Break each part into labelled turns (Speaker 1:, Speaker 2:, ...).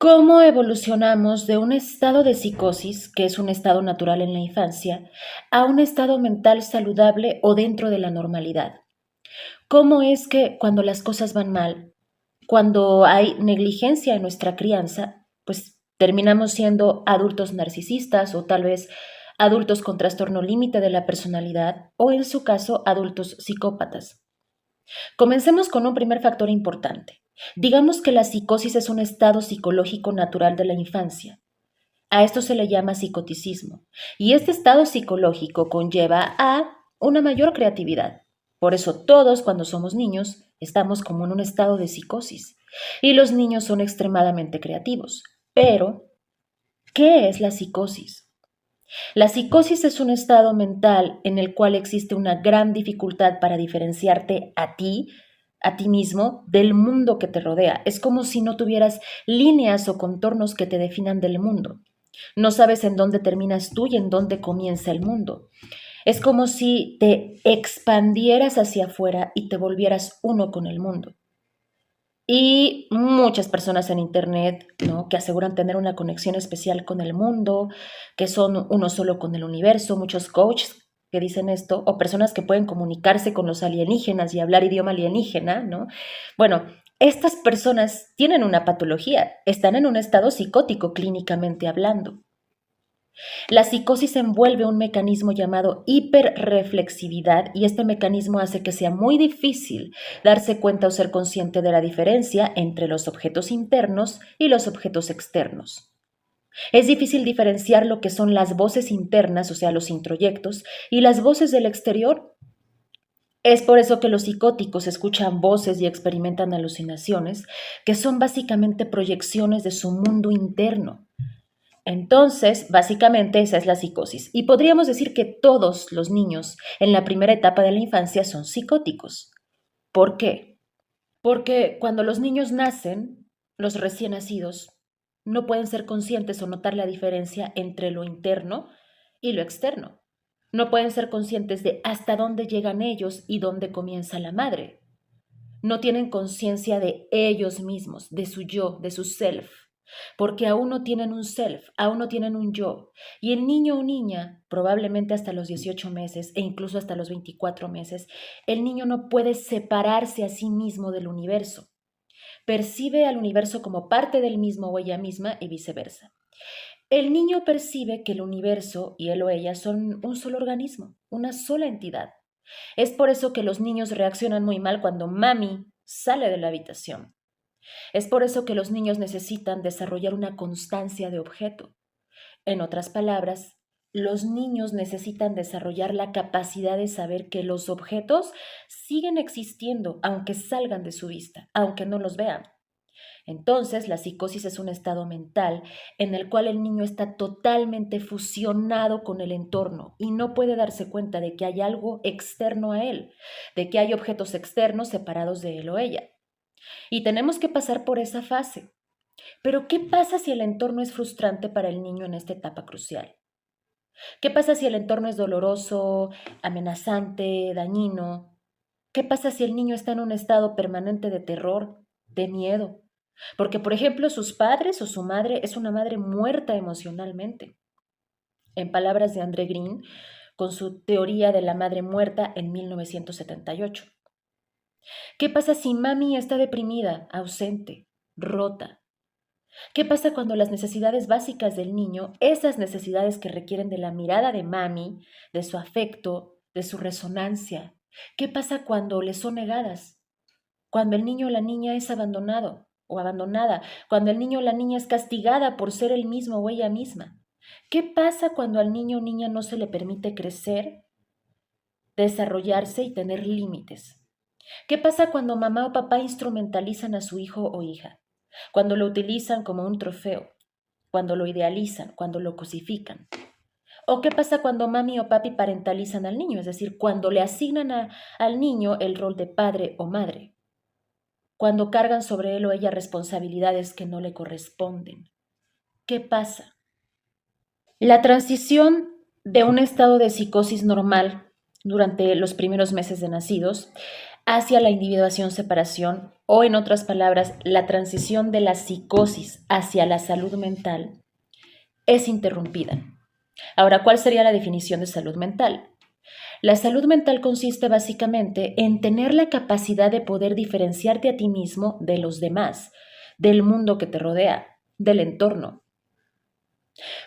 Speaker 1: ¿Cómo evolucionamos de un estado de psicosis, que es un estado natural en la infancia, a un estado mental saludable o dentro de la normalidad? ¿Cómo es que cuando las cosas van mal, cuando hay negligencia en nuestra crianza, pues terminamos siendo adultos narcisistas o tal vez adultos con trastorno límite de la personalidad o en su caso adultos psicópatas? Comencemos con un primer factor importante. Digamos que la psicosis es un estado psicológico natural de la infancia. A esto se le llama psicoticismo. Y este estado psicológico conlleva a una mayor creatividad. Por eso todos cuando somos niños estamos como en un estado de psicosis. Y los niños son extremadamente creativos. Pero, ¿qué es la psicosis? La psicosis es un estado mental en el cual existe una gran dificultad para diferenciarte a ti mismo, del mundo que te rodea. Es como si no tuvieras líneas o contornos que te definan del mundo. No sabes en dónde terminas tú y en dónde comienza el mundo. Es como si te expandieras hacia afuera y te volvieras uno con el mundo. Y muchas personas en Internet, ¿no? Que aseguran tener una conexión especial con el mundo, que son uno solo con el universo, muchos coaches que dicen esto, o personas que pueden comunicarse con los alienígenas y hablar idioma alienígena, ¿no? Bueno, estas personas tienen una patología, están en un estado psicótico clínicamente hablando. La psicosis envuelve un mecanismo llamado hiperreflexividad y este mecanismo hace que sea muy difícil darse cuenta o ser consciente de la diferencia entre los objetos internos y los objetos externos. Es difícil diferenciar lo que son las voces internas, o sea, los introyectos, y las voces del exterior. Es por eso que los psicóticos escuchan voces y experimentan alucinaciones, que son básicamente proyecciones de su mundo interno. Entonces, básicamente esa es la psicosis. Y podríamos decir que todos los niños en la primera etapa de la infancia son psicóticos. ¿Por qué? Porque cuando los niños nacen, los recién nacidos, no pueden ser conscientes o notar la diferencia entre lo interno y lo externo. No pueden ser conscientes de hasta dónde llegan ellos y dónde comienza la madre. No tienen conciencia de ellos mismos, de su yo, de su self, porque aún no tienen un self, aún no tienen un yo. Y el niño o niña, probablemente hasta los 18 meses e incluso hasta los 24 meses, el niño no puede separarse a sí mismo del universo. Percibe al universo como parte del mismo o ella misma y viceversa. El niño percibe que el universo y él o ella son un solo organismo, una sola entidad. Es por eso que los niños reaccionan muy mal cuando mami sale de la habitación. Es por eso que los niños necesitan desarrollar una constancia de objeto. En otras palabras, los niños necesitan desarrollar la capacidad de saber que los objetos siguen existiendo aunque salgan de su vista, aunque no los vean. Entonces, la psicosis es un estado mental en el cual el niño está totalmente fusionado con el entorno y no puede darse cuenta de que hay algo externo a él, de que hay objetos externos separados de él o ella. Y tenemos que pasar por esa fase. Pero ¿qué pasa si el entorno es frustrante para el niño en esta etapa crucial? ¿Qué pasa si el entorno es doloroso, amenazante, dañino? ¿Qué pasa si el niño está en un estado permanente de terror, de miedo? Porque, por ejemplo, sus padres o su madre es una madre muerta emocionalmente. En palabras de André Green, con su teoría de la madre muerta en 1978. ¿Qué pasa si mami está deprimida, ausente, rota? ¿Qué pasa cuando las necesidades básicas del niño, esas necesidades que requieren de la mirada de mami, de su afecto, de su resonancia, qué pasa cuando le son negadas? Cuando el niño o la niña es abandonado o abandonada, cuando el niño o la niña es castigada por ser él mismo o ella misma. ¿Qué pasa cuando al niño o niña no se le permite crecer, desarrollarse y tener límites? ¿Qué pasa cuando mamá o papá instrumentalizan a su hijo o hija? Cuando lo utilizan como un trofeo, cuando lo idealizan, cuando lo cosifican. ¿O qué pasa cuando mami o papi parentalizan al niño? Es decir, cuando le asignan al niño el rol de padre o madre, cuando cargan sobre él o ella responsabilidades que no le corresponden. ¿Qué pasa? La transición de un estado de psicosis normal durante los primeros meses de nacidos hacia la individuación-separación, o en otras palabras, la transición de la psicosis hacia la salud mental, es interrumpida. Ahora, ¿cuál sería la definición de salud mental? La salud mental consiste básicamente en tener la capacidad de poder diferenciarte a ti mismo de los demás, del mundo que te rodea, del entorno.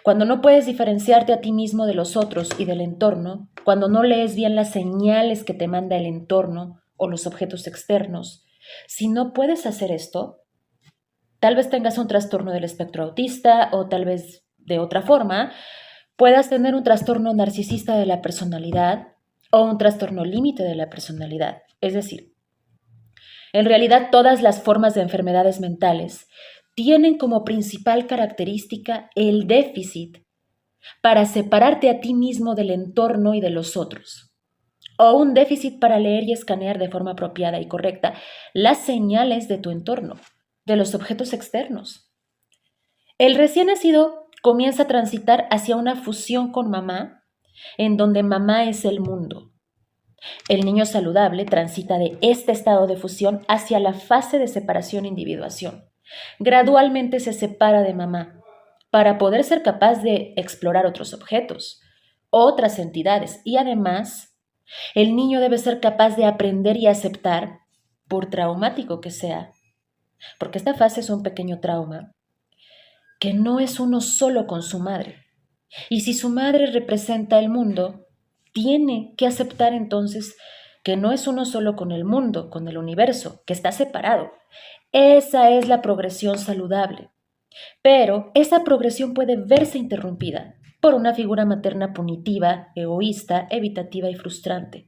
Speaker 1: Cuando no puedes diferenciarte a ti mismo de los otros y del entorno, cuando no lees bien las señales que te manda el entorno o los objetos externos, si no puedes hacer esto, tal vez tengas un trastorno del espectro autista o tal vez de otra forma, puedas tener un trastorno narcisista de la personalidad o un trastorno límite de la personalidad. Es decir, en realidad todas las formas de enfermedades mentales tienen como principal característica el déficit para separarte a ti mismo del entorno y de los otros, o un déficit para leer y escanear de forma apropiada y correcta las señales de tu entorno, de los objetos externos. El recién nacido comienza a transitar hacia una fusión con mamá, en donde mamá es el mundo. El niño saludable transita de este estado de fusión hacia la fase de separación-individuación. Gradualmente se separa de mamá para poder ser capaz de explorar otros objetos, otras entidades, y además el niño debe ser capaz de aprender y aceptar, por traumático que sea, porque esta fase es un pequeño trauma, que no es uno solo con su madre. Y si su madre representa el mundo, tiene que aceptar entonces que no es uno solo con el mundo, con el universo, que está separado. Esa es la progresión saludable. Pero esa progresión puede verse interrumpida por una figura materna punitiva, egoísta, evitativa y frustrante.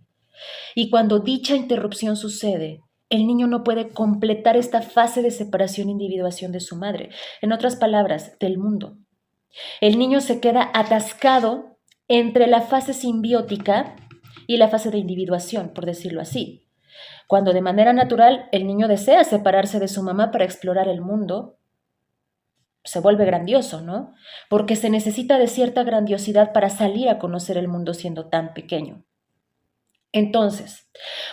Speaker 1: Y cuando dicha interrupción sucede, el niño no puede completar esta fase de separación-individuación de su madre, en otras palabras, del mundo. El niño se queda atascado entre la fase simbiótica y la fase de individuación, por decirlo así. Cuando de manera natural el niño desea separarse de su mamá para explorar el mundo, se vuelve grandioso, ¿no? Porque se necesita de cierta grandiosidad para salir a conocer el mundo siendo tan pequeño. Entonces,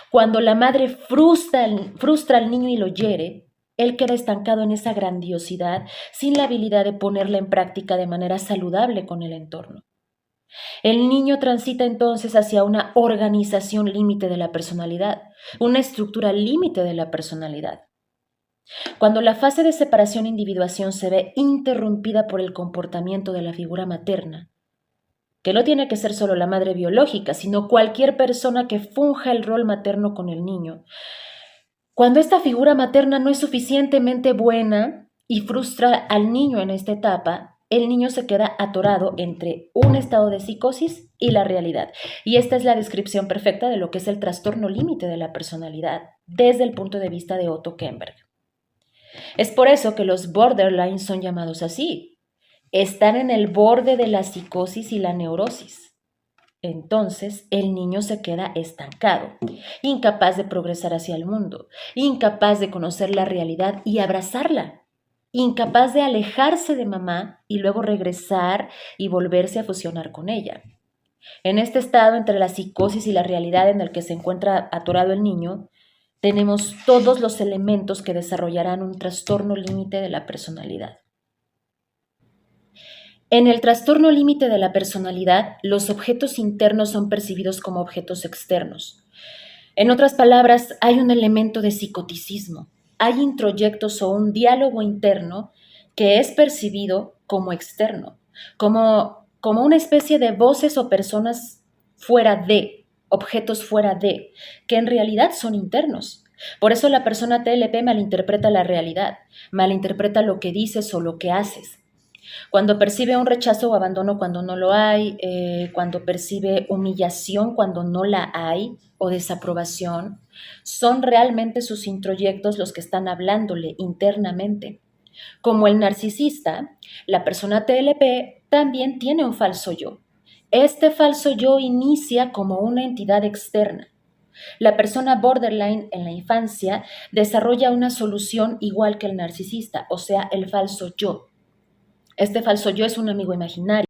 Speaker 1: cuando la madre frustra al niño y lo hiere, él queda estancado en esa grandiosidad sin la habilidad de ponerla en práctica de manera saludable con el entorno. El niño transita entonces hacia una organización límite de la personalidad, una estructura límite de la personalidad. Cuando la fase de separación-individuación se ve interrumpida por el comportamiento de la figura materna, que no tiene que ser solo la madre biológica, sino cualquier persona que funja el rol materno con el niño. Cuando esta figura materna no es suficientemente buena y frustra al niño en esta etapa, el niño se queda atorado entre un estado de psicosis y la realidad. Y esta es la descripción perfecta de lo que es el trastorno límite de la personalidad desde el punto de vista de Otto Kemberg. Es por eso que los borderline son llamados así. Están en el borde de la psicosis y la neurosis. Entonces el niño se queda estancado, incapaz de progresar hacia el mundo, incapaz de conocer la realidad y abrazarla, incapaz de alejarse de mamá y luego regresar y volverse a fusionar con ella. En este estado entre la psicosis y la realidad en el que se encuentra atorado el niño, tenemos todos los elementos que desarrollarán un trastorno límite de la personalidad. En el trastorno límite de la personalidad, los objetos internos son percibidos como objetos externos. En otras palabras, hay un elemento de psicoticismo. Hay introyectos o un diálogo interno que es percibido como externo, como una especie de voces o personas fuera de, objetos fuera de, que en realidad son internos. Por eso la persona TLP malinterpreta la realidad, malinterpreta lo que dices o lo que haces. Cuando percibe un rechazo o abandono cuando no lo hay, cuando percibe humillación cuando no la hay o desaprobación, son realmente sus introyectos los que están hablándole internamente. Como el narcisista, la persona TLP también tiene un falso yo. Este falso yo inicia como una entidad externa. La persona borderline en la infancia desarrolla una solución igual que el narcisista, o sea, el falso yo. Este falso yo es un amigo imaginario.